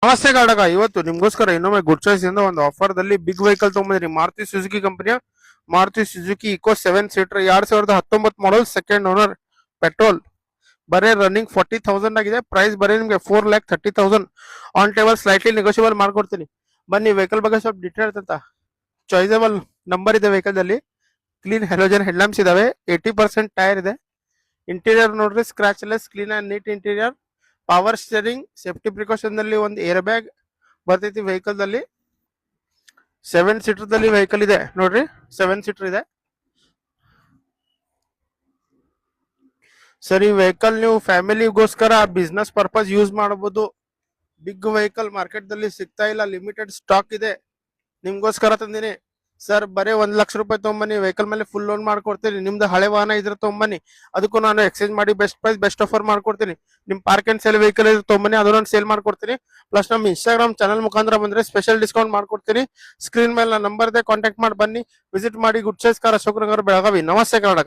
ನಮಸ್ತೆ ಕರ್ನಾಟಕ. ಇವತ್ತು ನಿಮ್ಗೋಸ್ಕರ ಇನ್ನೊಮ್ಮೆ ಗುಡ್ ಚಾಯ್ಸ್ ಇಂದ ಒಂದು ಆಫರ್ ದಲ್ಲಿ ಬಿಗ್ ವೆಹಿಕಲ್ ತಗೊಂಡಿದ್ರಿ. ಮಾರುತಿ ಸುಜುಕಿ ಕಂಪನಿಯ ಮಾರುತಿ ಸುಜುಕಿ ಇಕೋ 7 ಸೀಟರ್ 2019 ಮಾಡಲ್, ಸೆಕೆಂಡ್ ಓನರ್, ಪೆಟ್ರೋಲ್. ಬರೇ ರನ್ನಿಂಗ್ 40,000 ಆಗಿದೆ. ಪ್ರೈಸ್ ಬರೀ ನಿಮಗೆ 4,30,000 ಆನ್ ಟೇಬಲ್. ಸ್ಲೈಟ್ಲಿ ನೆಗೋಷಿಯಬಲ್ ಮಾಡ್ಕೊಡ್ತೀನಿ. ಬನ್ನಿ ವೆಹಿಕಲ್ ಬಗ್ಗೆ ಸ್ವಲ್ಪ ಡೀಟೇಲ್ಸ್ ಅಂತ. ಚಾಯ್ಸಬಲ್ ನಂಬರ್ ಇದೆ ವೆಹಿಕಲ್ ದಲ್ಲಿ. ಕ್ಲೀನ್ ಹೆಲೋಜನ್ ಹೆಡ್ ಲ್ಯಾಂಪ್ಸ್ ಇದಾವೆ. 80% ಟೈರ್ ಇದೆ. ಇಂಟೀರಿಯರ್ ನೋಡ್ರಿ scratch less, clean and neat interior. Power steering, safety precaution ದಲ್ಲಿ ಒಂದು ಏರ್ ಬ್ಯಾಗ್ ಬರ್ತೈತಿ ವೆಹಿಕಲ್ ದಲ್ಲಿ. 7 ಸೀಟರ್ ದಲ್ಲಿ ವೆಹಿಕಲ್ ಇದೆ ನೋಡ್ರಿ. 7 ಸೀಟರ್ ಇದೆ ಸರ್. ಈ ವೆಹಿಕಲ್ ನೀವು ಫ್ಯಾಮಿಲಿಗೋಸ್ಕರ ಬಿಸ್ನೆಸ್ ಪರ್ಪಸ್ ಯೂಸ್ ಮಾಡಬಹುದು. ಬಿಗ್ ವೆಹಿಕಲ್ ಮಾರ್ಕೆಟ್ ದಲ್ಲಿ ಸಿಗ್ತಾ ಇಲ್ಲ, ಲಿಮಿಟೆಡ್ ಸ್ಟಾಕ್ ಇದೆ. ನಿಮ್ಗೋಸ್ಕರ ತಂದಿನಿ ಸರ್. ಬರೀ 1,00,000 ರೂಪಾಯಿ ತಗೊಂಬನ್ನಿ. ವೆಹಿಕಲ್ ಮೇಲೆ ಫುಲ್ ಲೋನ್ ಮಾಡ್ಕೊಡ್ತೀನಿ. ನಿಮ್ದು ಹಳೆ ವಾಹನ ಇದ್ರೆ ತಗೊಂಬನ್ನಿ, ಅದಕ್ಕೂ ನಾನು ಎಕ್ಸ್ಚೇಂಜ್ ಮಾಡಿ ಬೆಸ್ಟ್ ಪ್ರೈಸ್ ಬೆಸ್ಟ್ ಆಫರ್ ಮಾಡ್ಕೊಡ್ತೀನಿ. ನಿಮ್ ಪಾರ್ಕ್ ಅಂಡ್ ಸೇಲ್ ವೆಹಿಕಲ್ ಇದ್ರೆ ತಗೊಂಬನ್ನಿ, ಅದು ನಾನು ಸೇಲ್ ಮಾಡ್ಕೊಡ್ತೀನಿ. ಪ್ಲಸ್ ನಮ್ಮ ಇನ್ಸ್ಟಾಗ್ರಾಮ್ ಚಾನಲ್ ಮುಖಾಂತರ ಬಂದ್ರೆ ಸ್ಪೆಷಲ್ ಡಿಸ್ಕೌಂಟ್ ಮಾಡ್ಕೊಡ್ತೀನಿ. ಸ್ಕ್ರೀನ್ ಮೇಲೆ ನಂಬರ್ ಇದೆ, ಕಾಂಟ್ಯಾಕ್ಟ್ ಮಾಡಿ ಬನ್ನಿ, ವಿಸಿಟ್ ಮಾಡಿ. Good choice car, Ashok Nagar, Belagavi. ನಮಸ್ತೆ ಕರ್ನಾಟಕ.